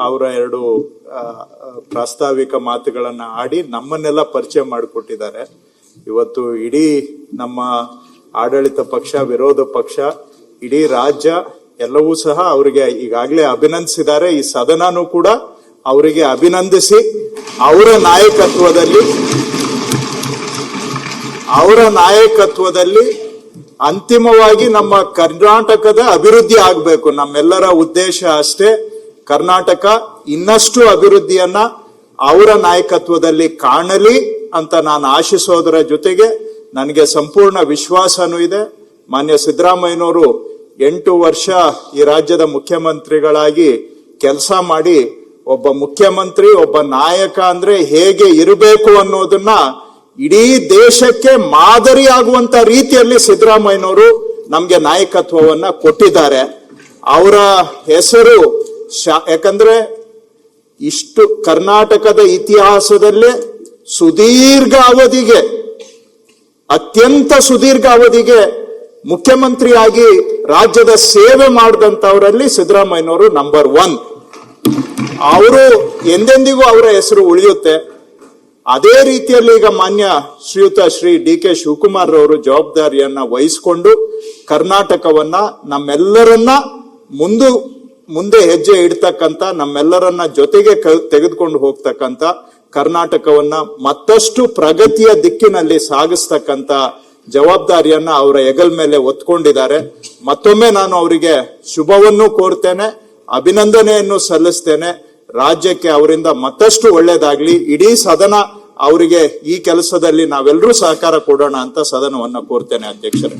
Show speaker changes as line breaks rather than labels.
ಅವರ ಎರಡು ಪ್ರಾಸ್ತಾವಿಕ ಮಾತುಗಳನ್ನ ಆಡಿ ನಮ್ಮನ್ನೆಲ್ಲ ಪರಿಚಯ ಮಾಡಿಕೊಟ್ಟಿದ್ದಾರೆ. ಇವತ್ತು ಇಡೀ ನಮ್ಮ ಆಡಳಿತ ಪಕ್ಷ, ವಿರೋಧ ಪಕ್ಷ, ಇಡೀ ರಾಜ್ಯ ಎಲ್ಲವೂ ಸಹ ಅವರಿಗೆ ಈಗಾಗಲೇ ಅಭಿನಂದಿಸಿದ್ದಾರೆ. ಈ ಸದನನೂ ಕೂಡ ಅವರಿಗೆ ಅಭಿನಂದಿಸಿ ಅವರ ನಾಯಕತ್ವದಲ್ಲಿ ಅಂತಿಮವಾಗಿ ನಮ್ಮ ಕರ್ನಾಟಕದ ಅಭಿವೃದ್ಧಿ ಆಗಬೇಕು. ನಮ್ಮೆಲ್ಲರ ಉದ್ದೇಶ ಅಷ್ಟೇ. ಕರ್ನಾಟಕ ಇನ್ನಷ್ಟು ಅಭಿವೃದ್ಧಿಯನ್ನ ಅವರ ನಾಯಕತ್ವದಲ್ಲಿ ಕಾಣಲಿ ಅಂತ ನಾನು ಆಶಿಸೋದರ ಜೊತೆಗೆ ನನಗೆ ಸಂಪೂರ್ಣ ವಿಶ್ವಾಸನೂ ಇದೆ. ಮಾನ್ಯ ಸಿದ್ದರಾಮಯ್ಯನವರು 8 ವರ್ಷ ಈ ರಾಜ್ಯದ ಮುಖ್ಯಮಂತ್ರಿಗಳಾಗಿ ಕೆಲಸ ಮಾಡಿ ಒಬ್ಬ ಮುಖ್ಯಮಂತ್ರಿ, ಒಬ್ಬ ನಾಯಕ ಅಂದ್ರೆ ಹೇಗೆ ಇರಬೇಕು ಅನ್ನೋದನ್ನ ಇಡೀ ದೇಶಕ್ಕೆ ಮಾದರಿ ಆಗುವಂತ ರೀತಿಯಲ್ಲಿ ಸಿದ್ದರಾಮಯ್ಯನವರು ನಮ್ಗೆ ನಾಯಕತ್ವವನ್ನ ಕೊಟ್ಟಿದ್ದಾರೆ. ಅವರ ಹೆಸರು ಯಾಕಂದ್ರೆ ಇಷ್ಟು ಕರ್ನಾಟಕದ ಇತಿಹಾಸದಲ್ಲೇ ಅತ್ಯಂತ ಸುದೀರ್ಘ ಅವಧಿಗೆ ಮುಖ್ಯಮಂತ್ರಿಯಾಗಿ ರಾಜ್ಯದ ಸೇವೆ ಮಾಡಿದಂತವರಲ್ಲಿ ಸಿದ್ದರಾಮಯ್ಯನವರು ನಂಬರ್ 1. ಅವರು ಎಂದೆಂದಿಗೂ ಅವರ ಹೆಸರು ಉಳಿಯುತ್ತೆ. ಅದೇ ರೀತಿಯಲ್ಲಿ ಈಗ ಮಾನ್ಯ ಶ್ರೀಯುತ ಶ್ರೀ DK ಶಿವಕುಮಾರ್ ಅವರು ಜವಾಬ್ದಾರಿಯನ್ನ ವಹಿಸಿಕೊಂಡು ಕರ್ನಾಟಕವನ್ನ ನಮ್ಮೆಲ್ಲರನ್ನ ಮುಂದೆ ಹೆಜ್ಜೆ ಇಡ್ತಕ್ಕಂತ, ನಮ್ಮೆಲ್ಲರನ್ನ ಜೊತೆಗೆ ತೆಗೆದುಕೊಂಡು ಹೋಗ್ತಕ್ಕಂತ, ಕರ್ನಾಟಕವನ್ನ ಮತ್ತಷ್ಟು ಪ್ರಗತಿಯ ದಿಕ್ಕಿನಲ್ಲಿ ಸಾಗಿಸ್ತಕ್ಕಂತ ಜವಾಬ್ದಾರಿಯನ್ನ ಅವರ ಹೆಗಲ ಮೇಲೆ ಹೊತ್ಕೊಂಡಿದ್ದಾರೆ. ಮತ್ತೊಮ್ಮೆ ನಾನು ಅವರಿಗೆ ಶುಭವನ್ನು ಕೋರ್ತೇನೆ, ಅಭಿನಂದನೆಯನ್ನು ಸಲ್ಲಿಸ್ತೇನೆ. ರಾಜ್ಯಕ್ಕೆ ಅವರಿಂದ ಮತ್ತಷ್ಟು ಒಳ್ಳೇದಾಗ್ಲಿ. ಇಡೀ ಸದನ ಅವರಿಗೆ ಈ ಕೆಲಸದಲ್ಲಿ ನಾವೆಲ್ಲರೂ ಸಹಕಾರ ಕೊಡೋಣ ಅಂತ ಸದನವನ್ನ ಕೋರ್ತೇನೆ ಅಧ್ಯಕ್ಷರೇ.